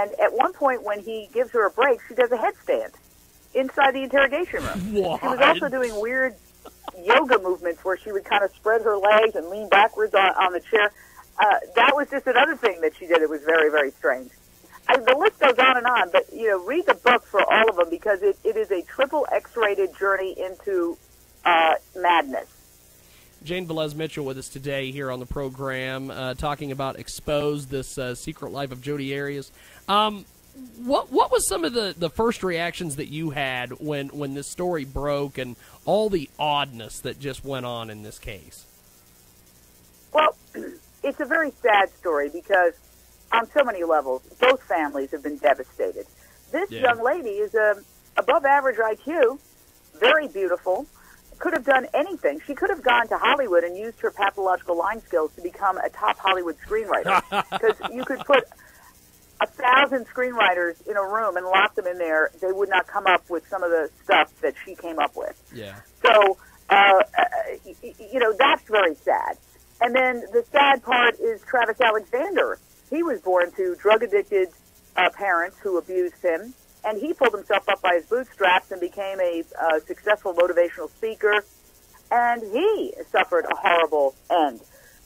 And at one point when he gives her a break, she does a headstand inside the interrogation room. What? She was also doing weird yoga movements where she would kind of spread her legs and lean backwards on the chair. That was just another thing that she did. It was very, very strange. The list goes on, but, read the book for all of them because it is a triple X-rated journey into madness. Jane Velez-Mitchell with us today here on the program, talking about Exposed, this secret life of Jodi Arias. What was some of the first reactions that you had when this story broke and all the oddness that just went on in this case? Well, it's a very sad story because on so many levels, both families have been devastated. This young lady is above average IQ, very beautiful, could have done anything. She could have gone to Hollywood and used her pathological line skills to become a top Hollywood screenwriter. Because you could put 1,000 screenwriters in a room and lock them in there, they would not come up with some of the stuff that she came up with. Yeah. So, that's very sad. And then the sad part is Travis Alexander. He was born to drug-addicted parents who abused him, and he pulled himself up by his bootstraps and became a successful motivational speaker, and he suffered a horrible end.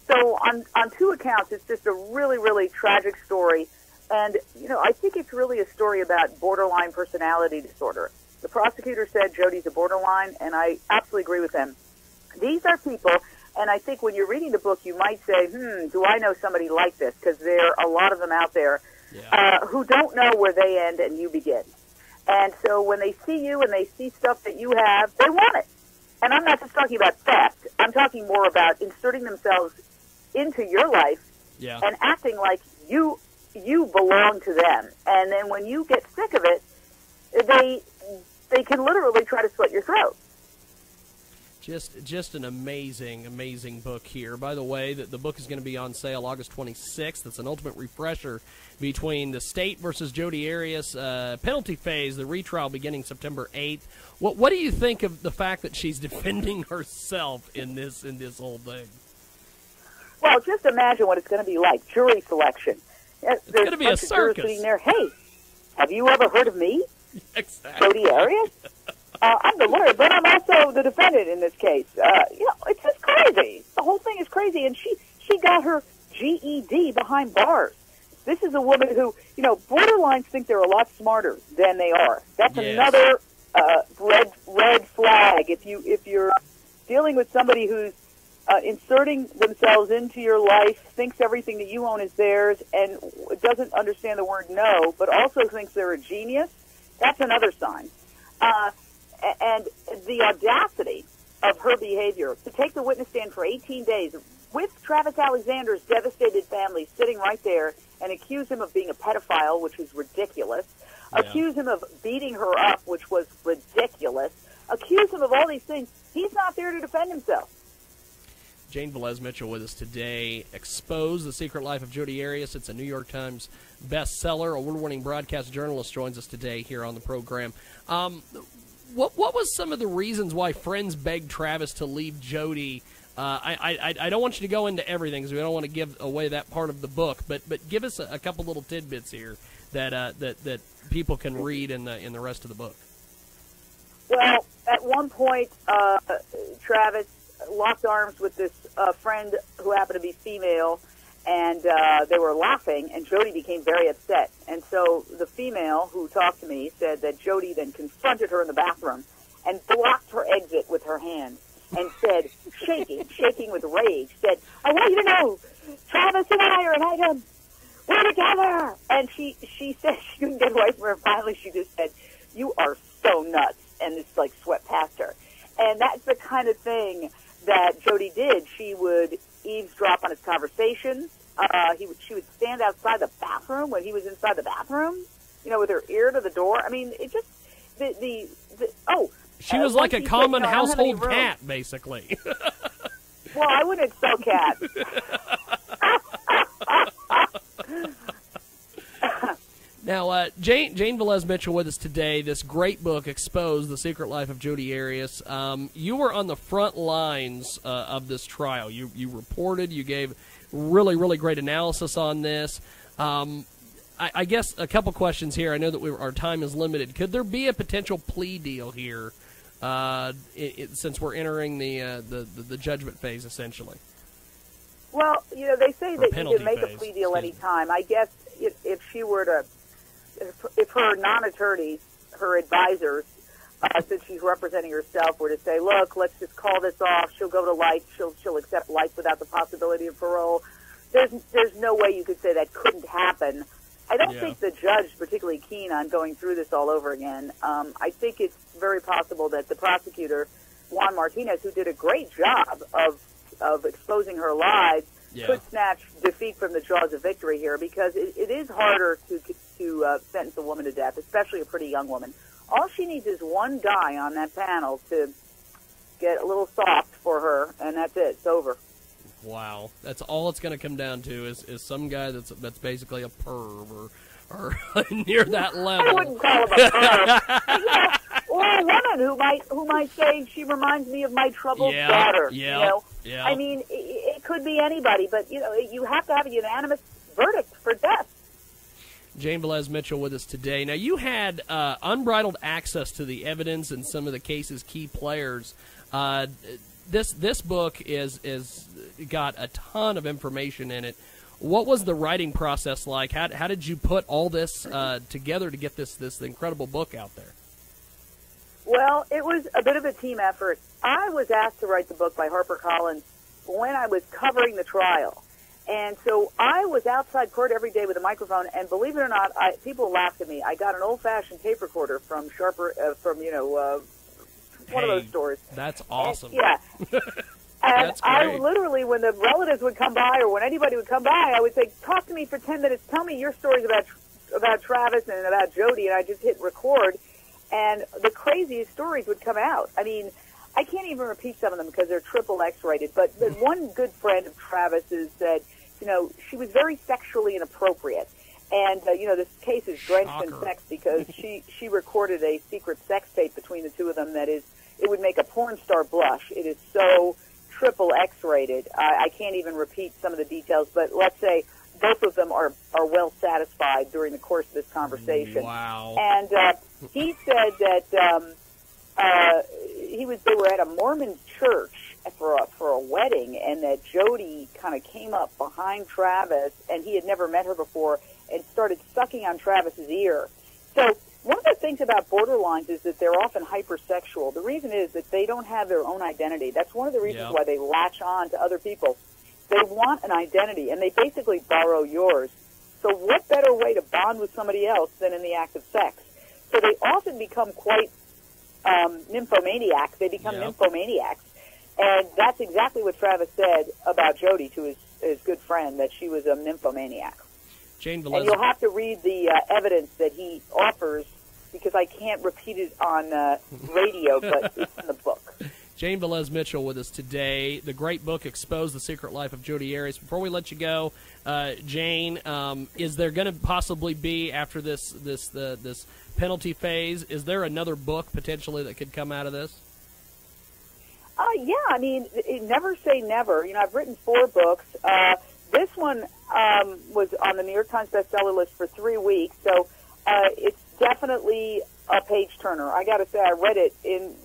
So on two accounts, it's just a really, really tragic story. And, I think it's really a story about borderline personality disorder. The prosecutor said Jodi's a borderline, and I absolutely agree with him. These are people, and I think when you're reading the book, you might say, do I know somebody like this? Because there are a lot of them out there who don't know where they end and you begin. And so when they see you and they see stuff that you have, they want it. And I'm not just talking about theft. I'm talking more about inserting themselves into your life and acting like you belong to them. And then when you get sick of it, they can literally try to slit your throat. Just an amazing book here. By the way, the book is going to be on sale August 26th. It's an ultimate refresher between the state versus Jodi Arias penalty phase, the retrial beginning September 8th. What do you think of the fact that she's defending herself in this whole thing? Well, just imagine what it's going to be like. Jury selection. It's going to be a circus. Sitting there, hey, have you ever heard of me? Exactly. Jodi Arias? I'm the lawyer, but I'm also the defendant in this case. It's just crazy. The whole thing is crazy, and she got her GED behind bars. This is a woman who, borderlines think they're a lot smarter than they are. That's another red flag. If you're dealing with somebody who's inserting themselves into your life, thinks everything that you own is theirs, and doesn't understand the word no, but also thinks they're a genius, that's another sign. And the audacity of her behavior to take the witness stand for 18 days with Travis Alexander's devastated family sitting right there and accuse him of being a pedophile, which is ridiculous, accuse him of beating her up, which was ridiculous, accuse him of all these things. He's not there to defend himself. Jane Velez-Mitchell with us today. Exposed, The Secret Life of Jodi Arias. It's a New York Times bestseller. Award-winning broadcast journalist joins us today here on the program. What was some of the reasons why friends begged Travis to leave Jodi? I don't want you to go into everything because we don't want to give away that part of the book, but give us a couple little tidbits here that people can read in the rest of the book. Well, at one point, Travis locked arms with this friend who happened to be female, and they were laughing, and Jodi became very upset. And so the female who talked to me said that Jodi then confronted her in the bathroom and blocked her exit with her hand and said, shaking with rage, said, I want you to know, Travis and I are an item. We're together. And she said she couldn't get away from her. Finally, she just said, you are so nuts. And it's like swept past her. And that's the kind of thing that Jodi did. She would eavesdrop on his conversations. She would stand outside the bathroom when he was inside the bathroom, with her ear to the door. I mean, it just, she was like a common household cat, basically. Well, I wouldn't sell cats. Now, Jane Velez-Mitchell with us today. This great book, Exposed, The Secret Life of Jodi Arias. You were on the front lines of this trial. You reported. You gave really, really great analysis on this. I guess a couple questions here. I know that our time is limited. Could there be a potential plea deal here, since we're entering the judgment phase, essentially? Well, they say that you can make a phase, plea deal any time. I guess if she were to, if her non-attorneys, her advisors, since she's representing herself, were to say, look, let's just call this off. She'll go to life. She'll accept life without the possibility of parole. There's no way you could say that couldn't happen. I don't think the judge is particularly keen on going through this all over again. I think it's very possible that the prosecutor, Juan Martinez, who did a great job of exposing her lies, could snatch defeat from the jaws of victory here, because it is harder to sentence a woman to death, especially a pretty young woman. All she needs is one guy on that panel to get a little soft for her, and that's it. It's over. Wow, that's all it's going to come down to is some guy that's basically a perv or near that level. I wouldn't call him a perv. Or a woman who might say she reminds me of my troubled daughter. Yeah. I mean, it could be anybody, but you have to have a unanimous verdict for death. Jane Velez-Mitchell with us today. Now, you had unbridled access to the evidence and some of the case's key players. This book is got a ton of information in it. What was the writing process like? How did you put all this together to get this incredible book out there? Well, it was a bit of a team effort. I was asked to write the book by HarperCollins when I was covering the trial. And so I was outside court every day with a microphone, and believe it or not, people laughed at me. I got an old-fashioned tape recorder from one of those stores. That's awesome. And That's I great. literally, when the relatives would come by or when anybody would come by, I would say, talk to me for 10 minutes. Tell me your stories about Travis and about Jody. And I just hit record, and the craziest stories would come out. I mean, I can't even repeat some of them because they're triple X-rated. But one good friend of Travis's said, she was very sexually inappropriate. And, this case is drenched in sex because she recorded a secret sex tape between the two of them that it would make a porn star blush. It is so triple X-rated. I can't even repeat some of the details, but let's say both of them are well satisfied during the course of this conversation. Wow. And he said that they were at a Mormon church for a wedding, and that Jody kind of came up behind Travis, and he had never met her before, and started sucking on Travis's ear. So one of the things about borderlines is that they're often hypersexual. The reason is that they don't have their own identity. That's one of the reasons why they latch on to other people. They want an identity, and they basically borrow yours. So what better way to bond with somebody else than in the act of sex? So they often become quite nymphomaniacs. They become nymphomaniacs. And that's exactly what Travis said about Jody to his good friend, that she was a nymphomaniac. Jane Velez. And you'll have to read the evidence that he offers, because I can't repeat it on radio, but it's in the book. Jane Velez-Mitchell with us today. The great book, Expose the Secret Life of Jodi Arias. Before we let you go, Jane, is there going to possibly be, after this penalty phase, is there another book potentially that could come out of this? Yeah, I mean, never say never. I've written 4 books. This one was on the New York Times bestseller list for 3 weeks, so it's definitely a page turner. I got to say, I read it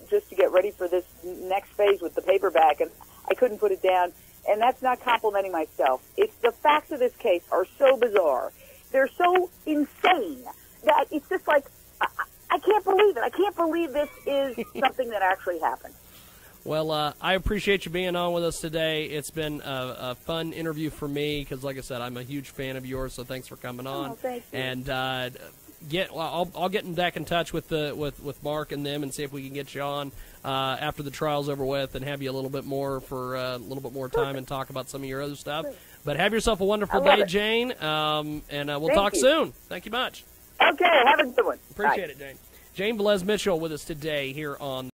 just to get ready for this next phase with the paperback, and I couldn't put it down. And that's not complimenting myself. It's the facts of this case are so bizarre. They're so insane that it's just like, I can't believe it. I can't believe this is something that actually happened. Well, I appreciate you being on with us today. It's been a fun interview for me because, like I said, I'm a huge fan of yours, so thanks for coming on. Oh, thank you. And I'll get back in touch with Mark and them and see if we can get you on after the trial's over with and have you a little bit more for a little bit more time and talk about some of your other stuff. But have yourself a wonderful day, Jane, and we'll talk soon. Thank you much. Okay, have a good one. Appreciate it, Jane. Jane Velez-Mitchell with us today here on